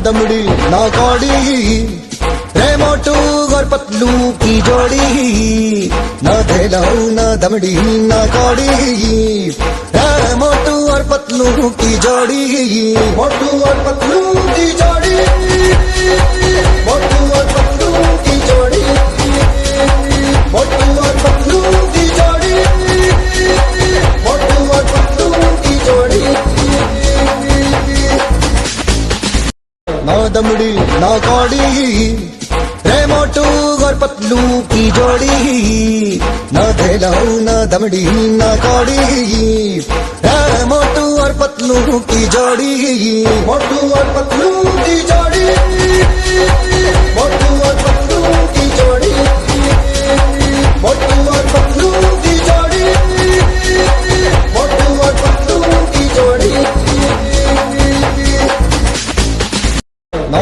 दमड़ी ना कौड़ी, रे मोटू और पतलू की जोड़ी, ना धेलाऊ ना दमड़ी ना कौड़ी, रे मोटू और पतलू की जोड़ी, मोटू और पतलू की जोड़ी, मोटू और पतलू की जोड़ी, मोटू और पतलू की जोड़ी, मोटू और पतलू की जोड़ी। ना दमड़ी ना कौड़ी, रे मोटू और पतलू की जोड़ी, ना धेलाऊ ना दमड़ी ना कौड़ी, रे मोटू और पतलू की जोड़ी, मोटू और पतलू की जोड़ी।